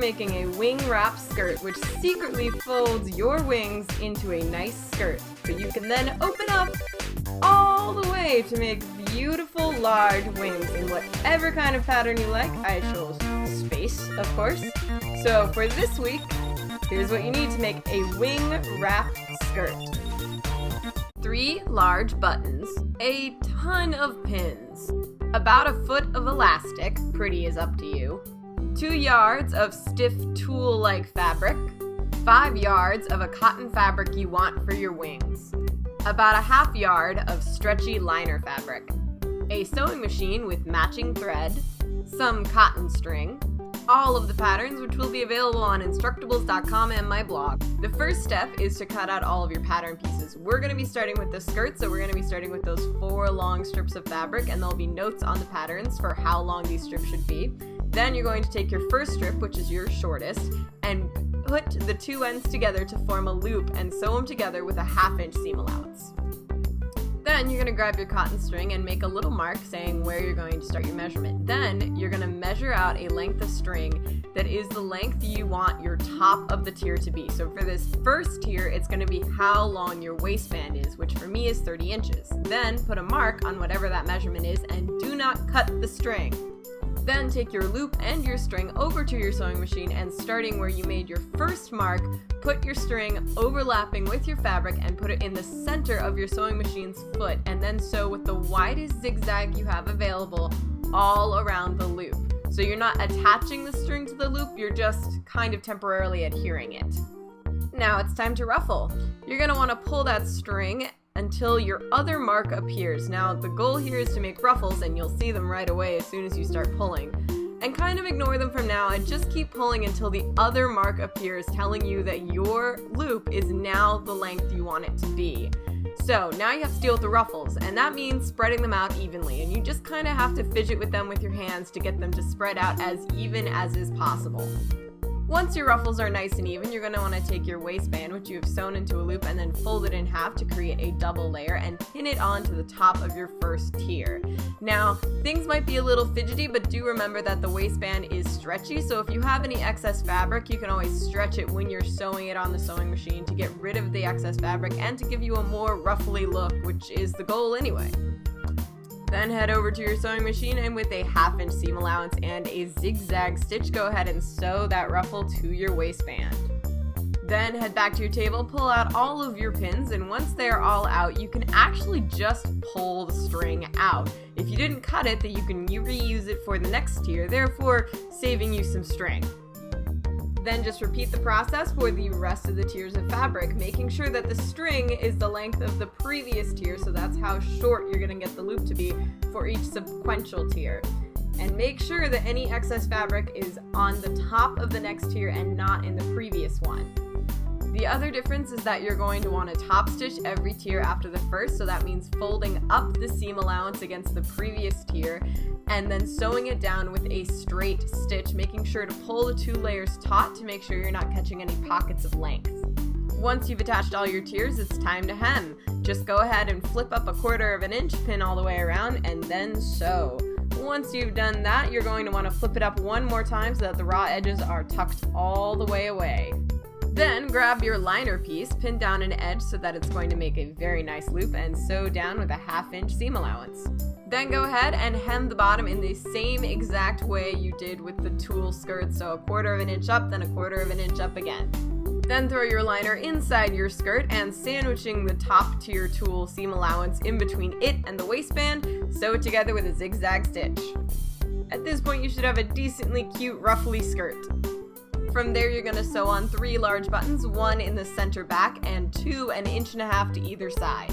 making a wing wrap skirt, which secretly folds your wings into a nice skirt. But you can then open up all the way to make beautiful large wings in whatever kind of pattern you like. I chose space, of course. So for this week, here's what you need to make a wing wrap skirt. 3 large buttons, a ton of pins, about a foot of elastic, pretty is up to you, 2 yards of stiff tulle-like fabric, 5 yards of a cotton fabric you want for your wings, about a ½ yard of stretchy liner fabric, a sewing machine with matching thread, some cotton string, all of the patterns, which will be available on Instructables.com and my blog. The first step is to cut out all of your pattern pieces. We're going to be starting with the skirt, so we're going to be starting with those 4 long strips of fabric, and there'll be notes on the patterns for how long these strips should be. Then you're going to take your first strip, which is your shortest, and put the 2 ends together to form a loop and sew them together with a ½ inch seam allowance. Then you're going to grab your cotton string and make a little mark saying where you're going to start your measurement. Then you're going to measure out a length of string that is the length you want your top of the tier to be. So for this first tier, it's going to be how long your waistband is, which for me is 30 inches. Then put a mark on whatever that measurement is and do not cut the string. Then take your loop and your string over to your sewing machine, and starting where you made your first mark, put your string overlapping with your fabric and put it in the center of your sewing machine's foot, and then sew with the widest zigzag you have available all around the loop. So you're not attaching the string to the loop, you're just kind of temporarily adhering it. Now it's time to ruffle. You're going to want to pull that string until your other mark appears. Now the goal here is to make ruffles, and you'll see them right away as soon as you start pulling. And kind of ignore them from now and just keep pulling until the other mark appears, telling you that your loop is now the length you want it to be. So now you have to deal with the ruffles, and that means spreading them out evenly, and you just kind of have to fidget with them with your hands to get them to spread out as even as is possible. Once your ruffles are nice and even, you're going to want to take your waistband, which you have sewn into a loop, and then fold it in half to create a double layer and pin it onto the top of your first tier. Now, things might be a little fidgety, but do remember that the waistband is stretchy, so if you have any excess fabric, you can always stretch it when you're sewing it on the sewing machine to get rid of the excess fabric and to give you a more ruffly look, which is the goal anyway. Then head over to your sewing machine, and with a ½ inch seam allowance and a zigzag stitch, go ahead and sew that ruffle to your waistband. Then head back to your table, pull out all of your pins, and once they are all out, you can actually just pull the string out. If you didn't cut it, then you can reuse it for the next tier, therefore saving you some string. Then just repeat the process for the rest of the tiers of fabric, making sure that the string is the length of the previous tier, so that's how short you're going to get the loop to be for each sequential tier. And make sure that any excess fabric is on the top of the next tier and not in the previous one. The other difference is that you're going to want to top stitch every tier after the first, so that means folding up the seam allowance against the previous tier and then sewing it down with a straight stitch, making sure to pull the 2 layers taut to make sure you're not catching any pockets of length. Once you've attached all your tiers, it's time to hem. Just go ahead and flip up a ¼ inch, pin all the way around, and then sew. Once you've done that, you're going to want to flip it up one more time so that the raw edges are tucked all the way away. Then grab your liner piece, pin down an edge so that it's going to make a very nice loop, and sew down with a ½ inch seam allowance. Then go ahead and hem the bottom in the same exact way you did with the tulle skirt, so a ¼ inch up, then a ¼ inch up again. Then throw your liner inside your skirt and sandwiching the top tier tulle seam allowance in between it and the waistband, sew it together with a zigzag stitch. At this point you should have a decently cute ruffly skirt. From there, you're going to sew on 3 large buttons, 1 in the center back and 2 1.5 inches to either side.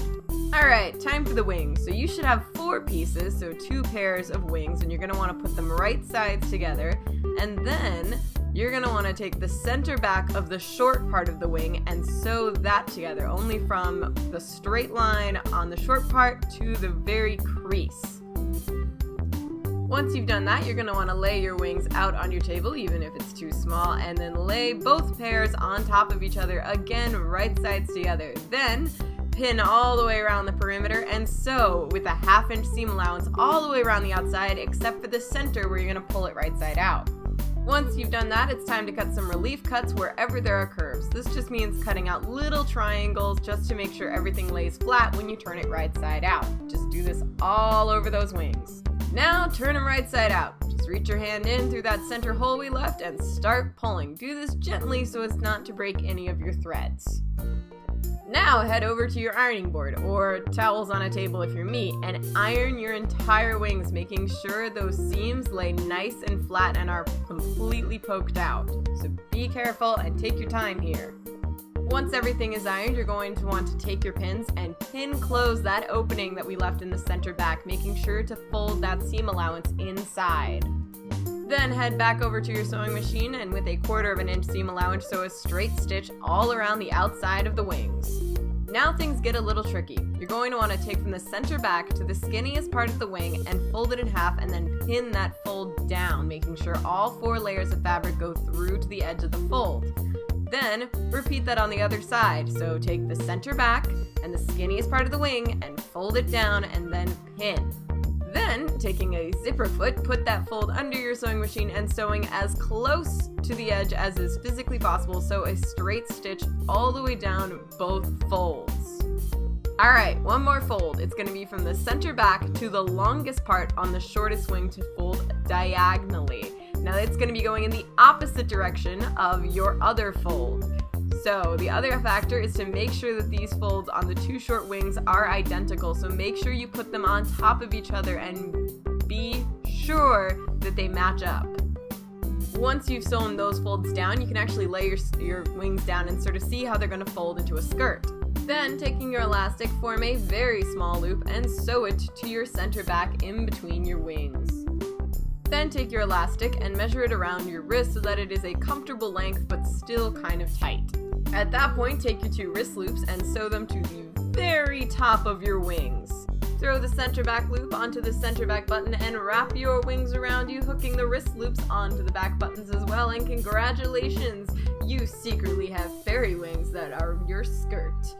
Alright, time for the wings. So you should have 4 pieces, so 2 pairs of wings, and you're going to want to put them right sides together, and then you're going to want to take the center back of the short part of the wing and sew that together, only from the straight line on the short part to the very crease. Once you've done that, you're going to want to lay your wings out on your table, even if it's too small, and then lay both pairs on top of each other, again, right sides together. Then pin all the way around the perimeter and sew with a ½ inch seam allowance all the way around the outside, except for the center where you're going to pull it right side out. Once you've done that, it's time to cut some relief cuts wherever there are curves. This just means cutting out little triangles just to make sure everything lays flat when you turn it right side out. Just do this all over those wings. Now turn them right side out. Just reach your hand in through that center hole we left and start pulling. Do this gently so as not to break any of your threads. Now head over to your ironing board, or towels on a table if you're me, and iron your entire wings, making sure those seams lay nice and flat and are completely poked out. So be careful and take your time here. Once everything is ironed, you're going to want to take your pins and pin close that opening that we left in the center back, making sure to fold that seam allowance inside. Then head back over to your sewing machine and with a 1/4 inch seam allowance, sew a straight stitch all around the outside of the wings. Now things get a little tricky. You're going to want to take from the center back to the skinniest part of the wing and fold it in half and then pin that fold down, making sure all 4 layers of fabric go through to the edge of the fold. Then repeat that on the other side. So take the center back and the skinniest part of the wing and fold it down and then pin. Then, taking a zipper foot, put that fold under your sewing machine and sewing as close to the edge as is physically possible, sew a straight stitch all the way down both folds. Alright, one more fold. It's going to be from the center back to the longest part on the shortest wing to fold diagonally. Now it's going to be going in the opposite direction of your other fold. So the other factor is to make sure that these folds on the 2 short wings are identical. So make sure you put them on top of each other and be sure that they match up. Once you've sewn those folds down, you can actually lay your wings down and sort of see how they're going to fold into a skirt. Then, taking your elastic, form a very small loop and sew it to your center back in between your wings. Then take your elastic and measure it around your wrist so that it is a comfortable length but still kind of tight. At that point, take your 2 wrist loops and sew them to the very top of your wings. Throw the center back loop onto the center back button and wrap your wings around you, hooking the wrist loops onto the back buttons as well. And congratulations, you secretly have fairy wings that are your skirt.